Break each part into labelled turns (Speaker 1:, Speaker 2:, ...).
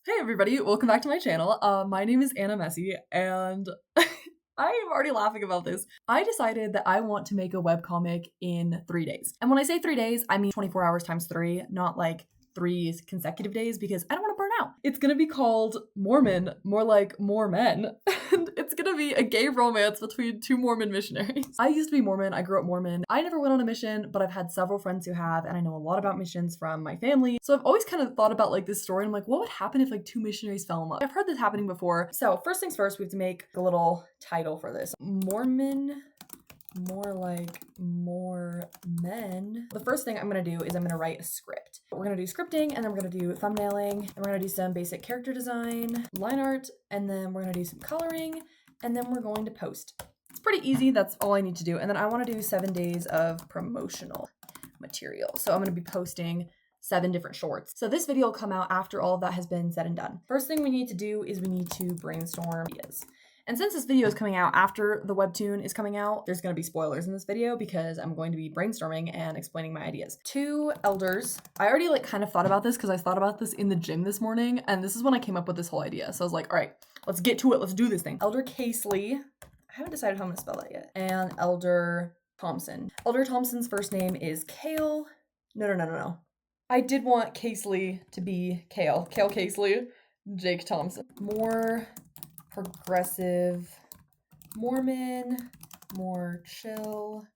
Speaker 1: Hey everybody, welcome back to my channel. My name is Anna Messi, and I am already laughing about this. I decided that I want to make a webcomic in 3 days. And when I say 3 days, I mean 24 hours times 3, not like 3 consecutive days, because I don't want to burn out. It's gonna be called Mormon, more like more men. And it's gonna be a gay romance between two Mormon missionaries. I used to be Mormon, I grew up Mormon. I never went on a mission, but I've had several friends who have, and I know a lot about missions from my family. So I've always kind of thought about like this story, and I'm like, what would happen if like two missionaries fell in love? I've heard this happening before. So first things first, we have to make a little title for this. Mormon, more like more men. The first thing I'm gonna do is I'm gonna write a script. We're gonna do scripting, and then we're gonna do thumbnailing, and we're gonna do some basic character design, line art, and then we're gonna do some coloring, and then we're going to post. It's pretty easy, that's all I need to do. And then I wanna do 7 days of promotional material. So I'm gonna be posting 7 different shorts. So this video will come out after all of that has been said and done. First thing we need to do is we need to brainstorm ideas. And since this video is coming out after the Webtoon is coming out, there's going to be spoilers in this video because I'm going to be brainstorming and explaining my ideas. 2 elders. I already like kind of thought about this because I thought about this in the gym this morning, and this is when I came up with this whole idea. So I was like, all right, let's get to it. Let's do this thing. Elder Casely. I haven't decided how I'm going to spell that yet. And Elder Thompson. Elder Thompson's first name is Kale. No. I did want Casely to be Kale. Kale Casely. Jake Thompson. More progressive Mormon, more chill.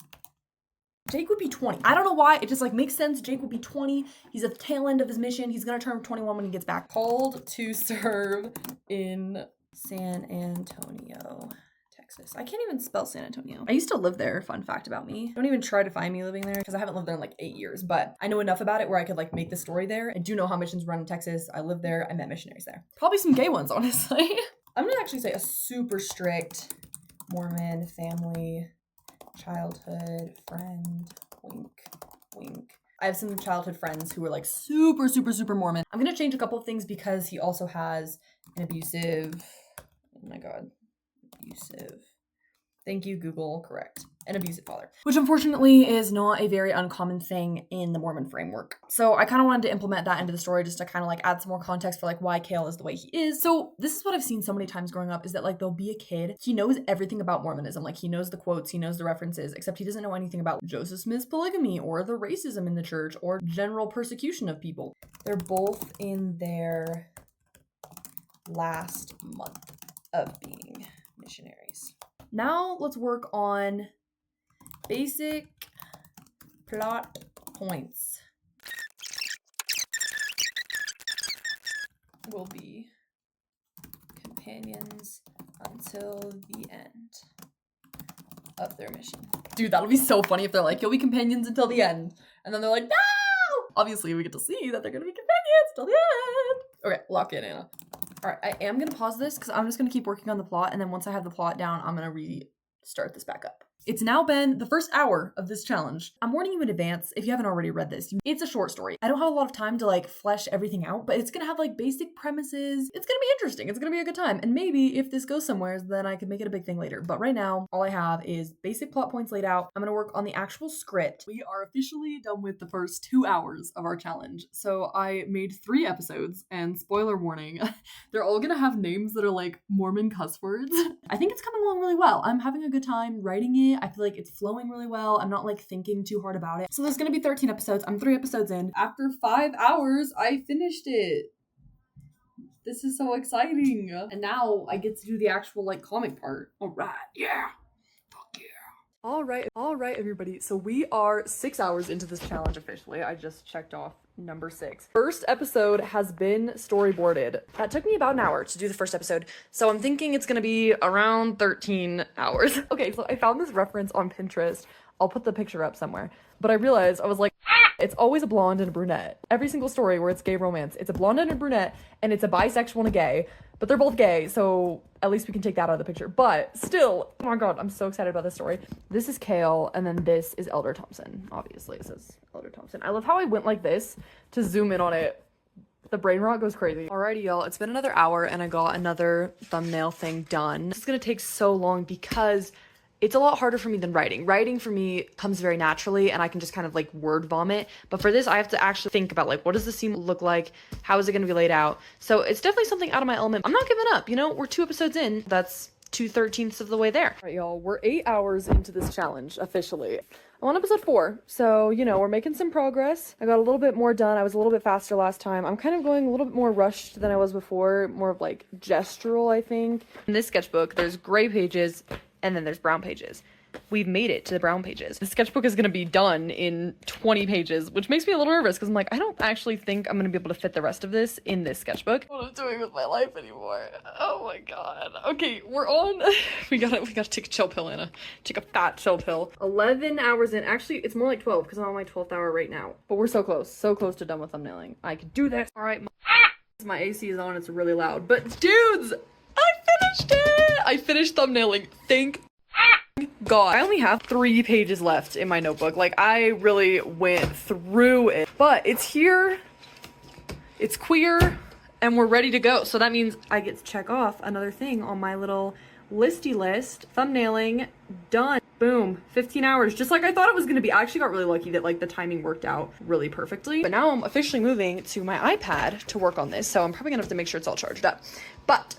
Speaker 1: Jake would be 20. I don't know why, it just like makes sense. Jake would be 20. He's at the tail end of his mission. He's gonna turn 21 when he gets back. Called to serve in San Antonio, Texas. I can't even spell San Antonio. I used to live there, fun fact about me. Don't even try to find me living there because I haven't lived there in like 8 years, but I know enough about it where I could like make the story there. I do know how missions run in Texas. I lived there, I met missionaries there. Probably some gay ones, honestly. I'm gonna actually say a super strict Mormon family, childhood friend, wink, wink. I have some childhood friends who are like super Mormon. I'm gonna change a couple of things because he also has an abusive, oh my God, abusive. Thank you, Google, correct. An abusive father, which unfortunately is not a very uncommon thing in the Mormon framework. So I kind of wanted to implement that into the story just to kind of like add some more context for like why Kale is the way he is. So this is what I've seen so many times growing up is that like there'll be a kid, he knows everything about Mormonism. Like he knows the quotes, he knows the references, except he doesn't know anything about Joseph Smith's polygamy or the racism in the church or general persecution of people. They're both in their last month of being missionaries. Now let's work on basic plot points. Will be companions until the end of their mission. Dude, that'll be so funny if they're like, you'll be companions until the end. And then they're like, no! Obviously, we get to see that they're gonna be companions till the end. Okay, lock in, Anna. All right, I am gonna pause this because I'm just gonna keep working on the plot, and then once I have the plot down, I'm gonna restart this back up. It's now been the first hour of this challenge. I'm warning you in advance if you haven't already read this. It's a short story. I don't have a lot of time to like flesh everything out, but it's gonna have like basic premises. It's gonna be interesting. It's gonna be a good time. And maybe if this goes somewhere, then I could make it a big thing later. But right now, all I have is basic plot points laid out. I'm gonna work on the actual script. We are officially done with the first 2 hours of our challenge. So I made 3 episodes, and spoiler warning, they're all gonna have names that are like Mormon cuss words. I think it's coming along really well. I'm having a good time writing it. I feel like it's flowing really well. I'm not like thinking too hard about it. So there's gonna be 13 episodes. I'm 3 episodes in. After 5 hours, I finished it. This is so exciting. And now I get to do the actual like comic part. All right, yeah. Fuck yeah. All right, everybody. So we are 6 hours into this challenge officially. I just checked off number 6. First episode has been storyboarded. That took me about an hour to do the first episode, so I'm thinking it's gonna be around 13 hours. Okay, so I found this reference on Pinterest. I'll put the picture up somewhere. But I realized, I was like, it's always a blonde and a brunette. Every single story where it's gay romance, it's a blonde and a brunette, and it's a bisexual and a gay. But they're both gay, so at least we can take that out of the picture. But still, oh my God, I'm so excited about this story. This is Kale, and then this is Elder Thompson. Obviously, it says Elder Thompson. I love how I went like this to zoom in on it. The brain rot goes crazy. Alrighty, y'all, it's been another hour, and I got another thumbnail thing done. This is gonna take so long because it's a lot harder for me than writing. Writing for me comes very naturally and I can just kind of like word vomit. But for this, I have to actually think about like, what does the scene look like? How is it going to be laid out? So it's definitely something out of my element. I'm not giving up, you know, we're 2 episodes in. That's 2/13 of the way there. All right, y'all, we're 8 hours into this challenge officially. I'm on episode 4, so, you know, we're making some progress. I got a little bit more done. I was a little bit faster last time. I'm kind of going a little bit more rushed than I was before, more of like gestural, I think. In this sketchbook, there's gray pages and then there's brown pages. We've made it to the brown pages. The sketchbook is going to be done in 20 pages, which makes me a little nervous because I'm like, I don't actually think I'm going to be able to fit the rest of this in this sketchbook. What I'm doing with my life anymore. Oh my god. Okay, we're on. We gotta take a chill pill, Anna. Take a fat chill pill. 11 hours in. Actually, it's more like 12 because I'm on my 12th hour right now. But we're so close to done with thumbnailing. I can do this. All right, my AC is on. It's really loud. But dudes, I finished it. I finished thumbnailing. Thank God. I only have 3 pages left in my notebook. Like, I really went through it. But it's here, it's queer, and we're ready to go. So that means I get to check off another thing on my little listy list. Thumbnailing, done. Boom. 15 hours, just like I thought it was gonna be. I actually got really lucky that like the timing worked out really perfectly. But now I'm officially moving to my iPad to work on this. So I'm probably gonna have to make sure it's all charged up. But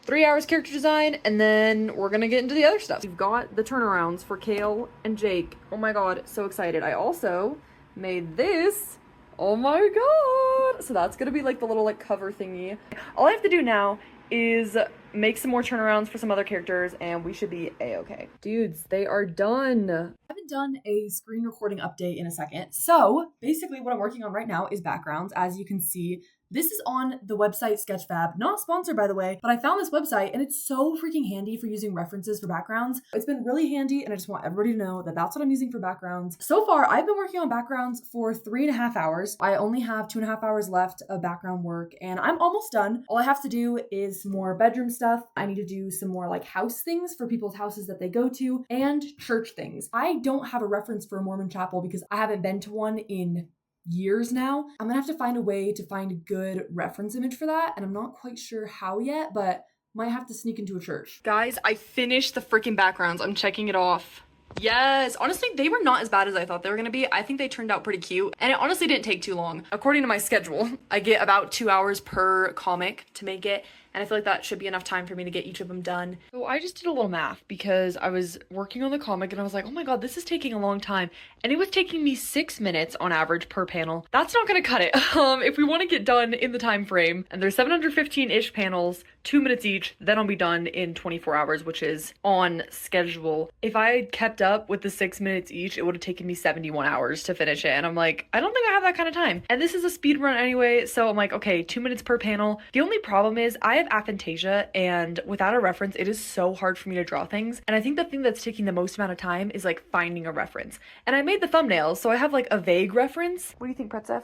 Speaker 1: 3 hours character design, and then we're gonna get into the other stuff. We've got the turnarounds for Kale and Jake. Oh my god, so excited. I also made this. Oh my god. So that's gonna be like the little like cover thingy. All I have to do now is make some more turnarounds for some other characters and we should be a-okay. Dudes, they are done. I haven't done a screen recording update in a second. So basically what I'm working on right now is backgrounds. As you can see, this is on the website Sketchfab, not sponsored by the way, but I found this website and it's so freaking handy for using references for backgrounds. It's been really handy and I just want everybody to know that that's what I'm using for backgrounds. So far, I've been working on backgrounds for 3.5 hours. I only have 2.5 hours left of background work and I'm almost done. All I have to do is some more bedroom stuff. I need to do some more like house things for people's houses that they go to and church things. I don't have a reference for a Mormon chapel because I haven't been to one in years now. I'm gonna have to find a way to find a good reference image for that, and I'm not quite sure how yet, but might have to sneak into a church. Guys, I finished the freaking backgrounds. I'm checking it off. Yes, honestly, they were not as bad as I thought they were gonna be. I think they turned out pretty cute, and it honestly didn't take too long. According to my schedule, I get about 2 hours per comic to make it, and I feel like that should be enough time for me to get each of them done. So I just did a little math because I was working on the comic and I was like, oh my god, this is taking a long time. And it was taking me 6 minutes on average per panel. That's not gonna cut it. If we wanna get done in the time frame, and there's 715-ish panels, 2 minutes each, then I'll be done in 24 hours, which is on schedule. If I had kept up with the 6 minutes each, it would have taken me 71 hours to finish it. And I'm like, I don't think I have that kind of time. And this is a speed run anyway, so I'm like, okay, 2 minutes per panel. The only problem is I have aphantasia, and without a reference, it is so hard for me to draw things. And I think the thing that's taking the most amount of time is like finding a reference. And I made the thumbnails, so I have like a vague reference. What do you think, Pretzef?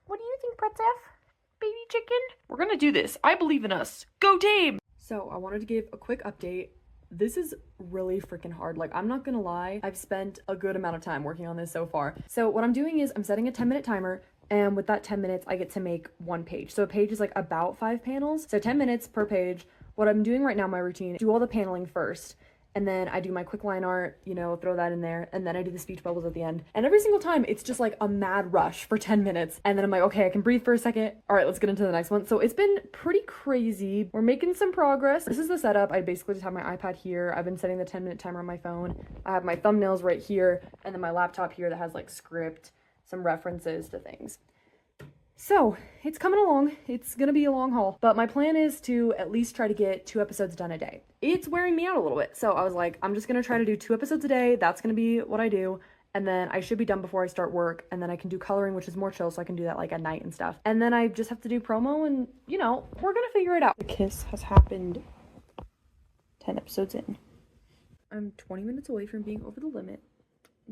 Speaker 1: What do you think, Pretzef? Baby chicken? We're gonna do this. I believe in us. Go team! So I wanted to give a quick update. This is really freaking hard. Like, I'm not gonna lie, I've spent a good amount of time working on this so far. So what I'm doing is I'm setting a 10-minute timer, and with that 10 minutes, I get to make 1 page. So a page is like about 5 panels. So 10 minutes per page. What I'm doing right now, my routine, do all the paneling first. And then I do my quick line art, you know, throw that in there. And then I do the speech bubbles at the end. And every single time, it's just like a mad rush for 10 minutes. And then I'm like, okay, I can breathe for a second. All right, let's get into the next one. So it's been pretty crazy. We're making some progress. This is the setup. I basically just have my iPad here. I've been setting the 10-minute timer on my phone. I have my thumbnails right here. And then my laptop here that has like script, some references to things. So it's coming along. It's gonna be a long haul, but my plan is to at least try to get 2 episodes done a day. It's wearing me out a little bit. So I was like, I'm just gonna try to do 2 episodes a day. That's gonna be what I do. And then I should be done before I start work. And then I can do coloring, which is more chill. So I can do that like at night and stuff. And then I just have to do promo and, you know, we're gonna figure it out. The kiss has happened 10 episodes in. I'm 20 minutes away from being over the limit.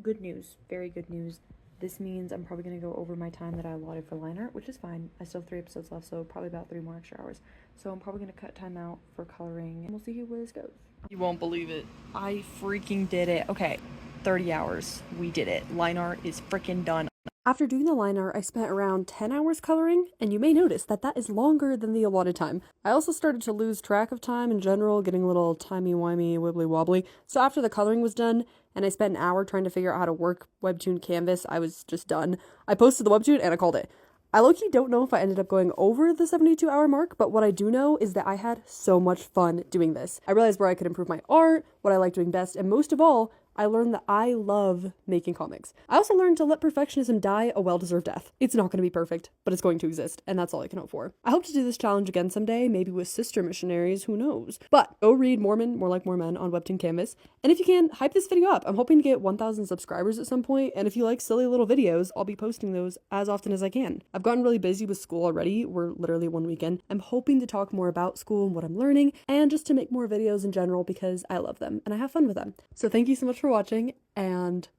Speaker 1: Good news, very good news. This means I'm probably going to go over my time that I allotted for line art, which is fine. I still have 3 episodes left, so probably about 3 more extra hours. So I'm probably going to cut time out for coloring, and we'll see where this goes. You won't believe it. I freaking did it. Okay, 30 hours. We did it. Line art is freaking done.
Speaker 2: After doing the line art, I spent around 10 hours coloring, and you may notice that that is longer than the allotted time. I also started to lose track of time in general, getting a little timey-wimey, wibbly-wobbly. So after the coloring was done, and I spent an hour trying to figure out how to work Webtoon Canvas, I was just done. I posted the Webtoon and I called it. I low-key don't know if I ended up going over the 72-hour mark, but what I do know is that I had so much fun doing this. I realized where I could improve my art, what I like doing best, and most of all, I learned that I love making comics. I also learned to let perfectionism die a well-deserved death. It's not going to be perfect, but it's going to exist, and that's all I can hope for. I hope to do this challenge again someday, maybe with sister missionaries, who knows. But go read Mormon, More Like More Men on Webtoon Canvas, and if you can, hype this video up. I'm hoping to get 1,000 subscribers at some point, and if you like silly little videos, I'll be posting those as often as I can. I've gotten really busy with school already. We're literally one weekend. I'm hoping to talk more about school and what I'm learning, and just to make more videos in general because I love them and I have fun with them. So thank you so much for watching, and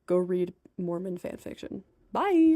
Speaker 2: go read Mormon fanfiction. Bye!